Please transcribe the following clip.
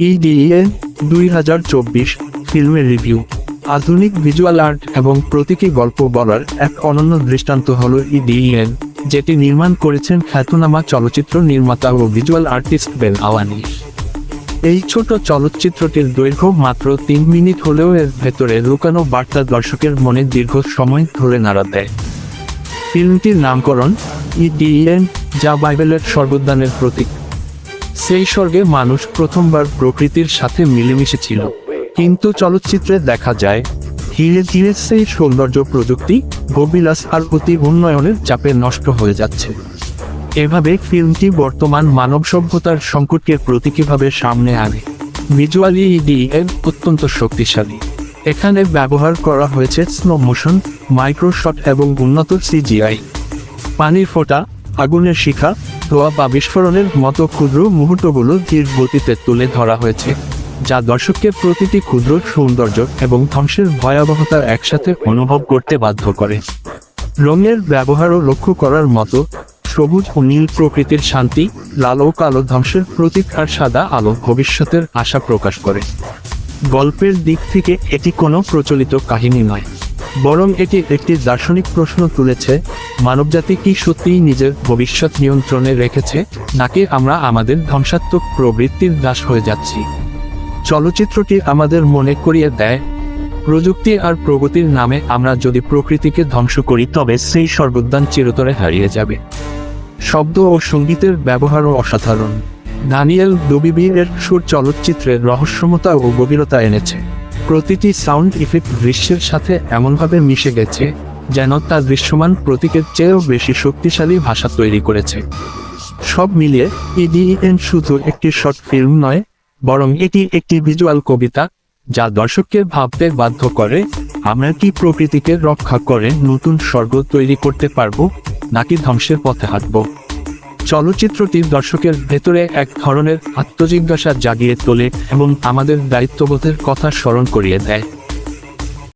ইডিএ 2024 ফিল্মের রিভিউ। আধুনিক visual art এবং প্রতীকী গল্প বলার এক অনন্য দৃষ্টান্ত হল ইডিএন, যেটি নির্মাণ করেছেন খ্যাতনামা চলচ্চিত্র নির্মাতা ও ভিজুয়াল আর্টিস্ট বেন আওয়ানি। এই ছোট চলচ্চিত্রটির দৈর্ঘ্য মাত্র 3 মিনিট হলেও এর ভেতরে লুকানো বার্তা দর্শকের মনে দীর্ঘ সময় ধরে নাড়া দেয়। ফিল্মটির নামকরণ ইডিএন, যা বাইবেলের স্বর্গদানের প্রতীক। সেই স্বর্গে মানুষ প্রথমবার প্রকৃতির সাথে মিলেমিশে ছিল, কিন্তু চলচ্চিত্রে দেখা যায় ধীরে ধীরে সেই সৌন্দর্য প্রযুক্তি, গবিলাস আর অতি উন্নয়নের চাপে নষ্ট হয়ে যাচ্ছে। এভাবে ফিল্মটি বর্তমান মানব সভ্যতার সংকটকে প্রতীকীভাবে সামনে আনে। ভিজুয়ালি ইডিএন অত্যন্ত শক্তিশালী। এখানে ব্যবহার করা হয়েছে স্লো মোশন, মাইক্রোশট এবং উন্নত সিজিআই। পানির ফোঁটা, আগুনের শিখা, ধোঁয়া বা বিস্ফোরণের মতো ক্ষুদ্র মুহূর্তগুলো ধীর গতিতে তুলে ধরা হয়েছে, যা দর্শককে প্রতিটি ক্ষুদ্র সৌন্দর্য এবং ধ্বংসের ভয়াবহতা একসাথে অনুভব করতে বাধ্য করে। রঙের ব্যবহারও লক্ষ্য করার মতো। সবুজ ও নীল প্রকৃতির শান্তি, লাল ও কালো ধ্বংসের প্রতীক, আর সাদা আলো ভবিষ্যতের আশা প্রকাশ করে। গল্পের দিক থেকে এটি কোনো প্রচলিত কাহিনী নয়, বরং এটি একটি দার্শনিক প্রশ্ন তুলেছে: মানবজাতি কি সত্যিই নিজের ভবিষ্যৎ নিয়ন্ত্রণে রেখেছে, নাকি আমরা আমাদের ধ্বংসাত্মক প্রবৃত্তির দাস হয়ে যাচ্ছি? চলচ্চিত্রটি আমাদের মনে করিয়ে দেয়, প্রযুক্তি আর প্রগতির নামে আমরা যদি প্রকৃতিকে ধ্বংস করি, তবে সেই স্বর্গোদ্যান চিরতরে হারিয়ে যাবে। শব্দ ও সঙ্গীতের ব্যবহারও অসাধারণ। দানিয়েল ডুবিবির সুর চলচ্চিত্রের রহস্যময়তা ও গভীরতা এনেছে। প্রতিটি সাউন্ড ইফেক্ট দৃশ্যের সাথে এমনভাবে মিশে গেছে যেন তা দৃশ্যমান প্রতীকের চেয়েও বেশি শক্তিশালী ভাষা তৈরি করেছে। সব মিলিয়ে ইডিএন শুধু একটি শর্ট ফিল্ম নয়, বরং এটি একটি ভিজুয়াল কবিতা, যা দর্শককে ভাবতে বাধ্য করে: আমরা কি প্রকৃতিকে রক্ষা করে নতুন স্বর্গ তৈরি করতে পারব, নাকি ধ্বংসের পথে হাঁটব? চলচ্চিত্রটি দর্শকের ভেতরে এক ধরনের আত্মজিজ্ঞাসা জাগিয়ে তোলে এবং আমাদের দায়িত্ববোধের কথা স্মরণ করিয়ে দেয়।